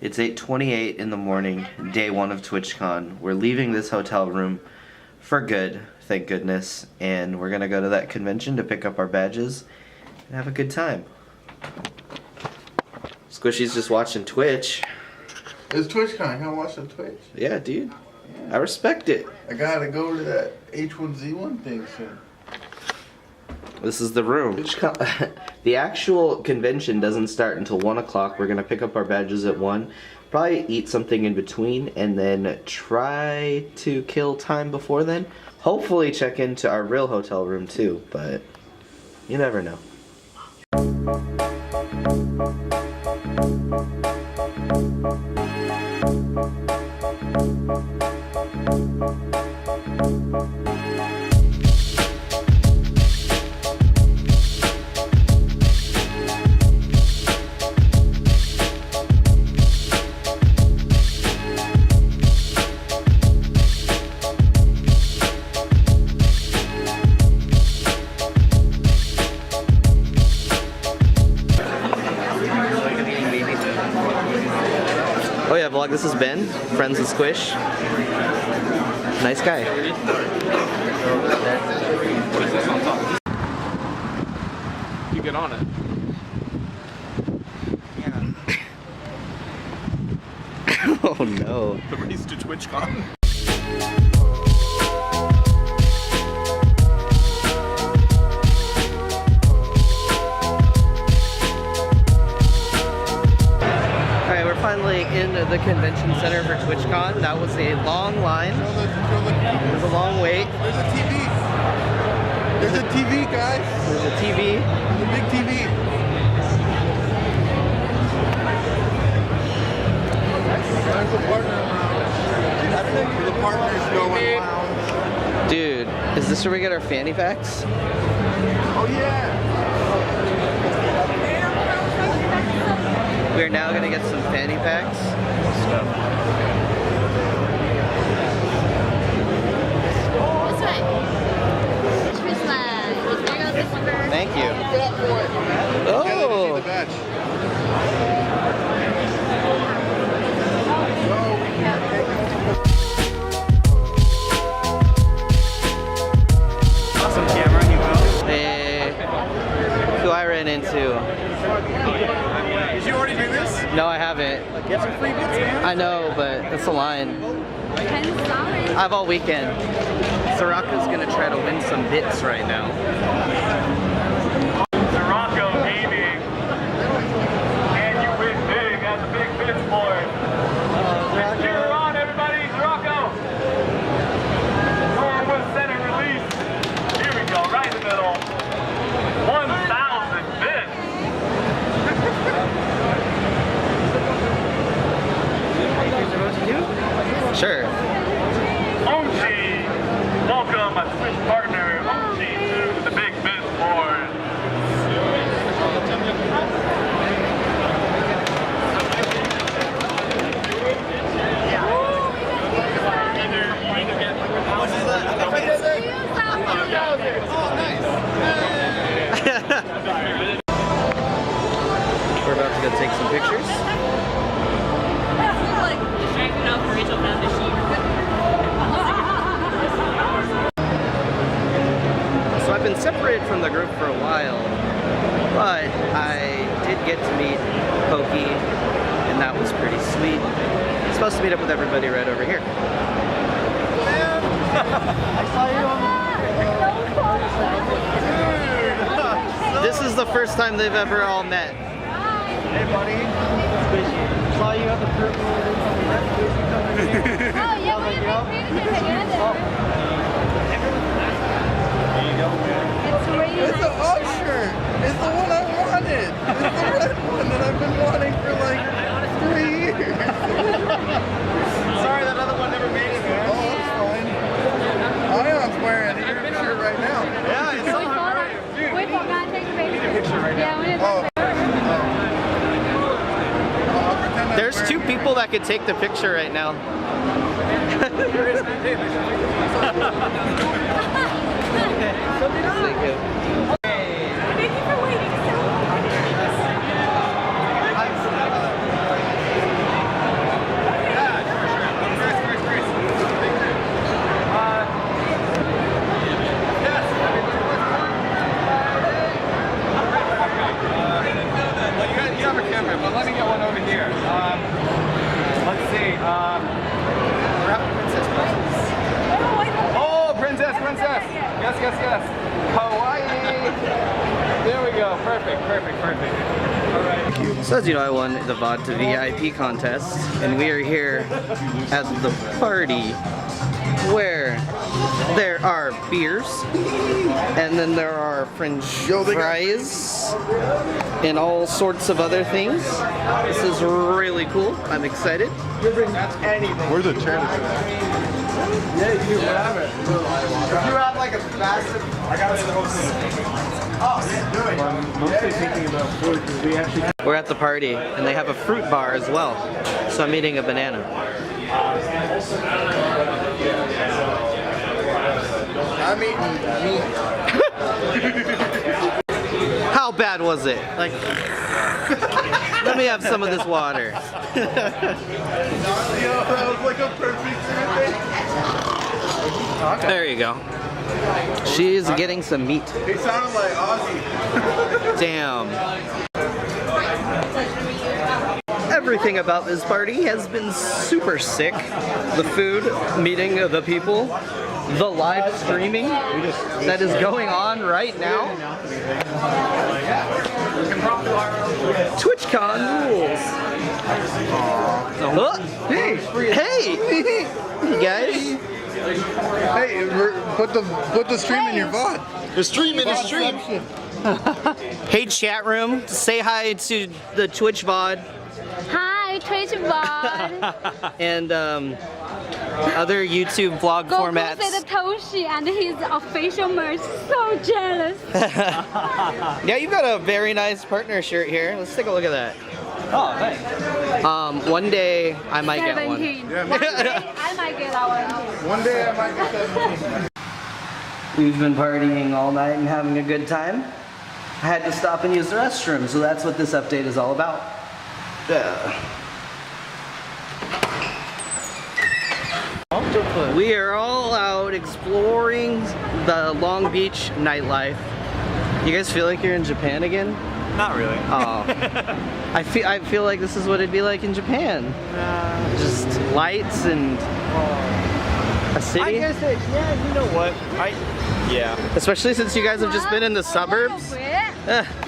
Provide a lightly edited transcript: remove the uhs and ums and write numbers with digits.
It's 8:28 in the morning, day one of TwitchCon. We're leaving this hotel room for good, thank goodness, and we're gonna go to that convention to pick up our badges and have a good time. Squishy's just watching Twitch. It's TwitchCon, I gotta watch the Twitch. Yeah, dude. Yeah. I respect it. I gotta go to that H1Z1 thing soon. This is the room. The actual convention doesn't start until 1 o'clock. We're gonna pick up our badges at 1. Probably eat something in between and then try to kill time before then. Hopefully check into our real hotel room too, but you never know. Oh yeah, vlog, this is Ben, friends with Squish. Nice guy. You get on it. Oh no. The race to TwitchCon. Finally in the convention center for TwitchCon. That was a long line. It was a long wait. There's a TV. There's a TV, guys. There's a TV. There's a big TV. There's a partner around. The partner's going around. Dude, is this where we get our fanny packs? Oh yeah. We're now gonna get some fanny packs. This way. Christmas. There goes this number. Thank you. Oh. Oh. Awesome camera, you will. Hey, who I ran into. Did you already do this? No, I haven't. Get some free bits, man. I know, but it's a line. $10. I have all weekend. Soraka's gonna try to win some bits right now. Morocco gaming. And you win big at the big bits board. Let's cheer her on, everybody. Morocco. Come with center release. Here we go, right in the middle. 1,000 bits. Sure. Onchi. Welcome, my Twitch partner, Onchi, to the big bits board. We're about to go take some pictures. So I've been separated from the group for a while, but I did get to meet Pokey, and that was pretty sweet. I'm supposed to meet up with everybody right over here. I saw you on. This is the first time they've ever all met. Hey, buddy. Saw you at the purple. Oh, yeah, we did It's the off shirt. It's the one I wanted. It's the red one that I've been wanting for like 3 years. Sorry, that other one never made it, man. Oh, that's fine. Ion's wearing your shirt right now. Yeah, it's so hard. Dude, we forgot to take a picture right now. Yeah, we did. Oh. There's 2 people that could take the picture right now. Thank you. Thank you for waiting so long. Perfect. All right. So as you know, I won the VOD to VIP contest, and we are here at the party where there are beers, and then there are french fries, and all sorts of other things. This is really cool. I'm excited. Where's the chair? Yeah, you do whatever. If you have like a massive... I got it in the whole I'm mostly thinking about food because we actually... We're at the party, and they have a fruit bar as well. So I'm eating a banana. I'm eating meat. How bad was it? Like, let me have some of this water. Yo, that was like a perfect thing. There you go. She's getting some meat. He sounded like Ozzy. Damn. Everything about this party has been super sick. The food, meeting the people, the live streaming that is going on right now. TwitchCon rules. Hey, hey, guys. Hey, put the stream in your VOD. The stream in the stream. Hey, chat room. Say hi to the Twitch VOD. Hi, Twitch VOD. And other YouTube vlog Go formats. visit Toshi and his official merch. So jealous. Yeah, you've got a very nice partner shirt here. Let's take a look at that. Oh, thanks. One day I might get one. 17. Yeah, One day I might get that one. One day I might get 17. We've been partying all night and having a good time. I had to stop and use the restroom, so that's what this update is all about. We are all out exploring the Long Beach nightlife. You guys feel like you're in Japan again? Not really. Oh. I feel like this is what it'd be like in Japan. Just lights and a city. I guess that, yeah, you know what? Yeah. Especially since you guys have just been in the suburbs. A little bit.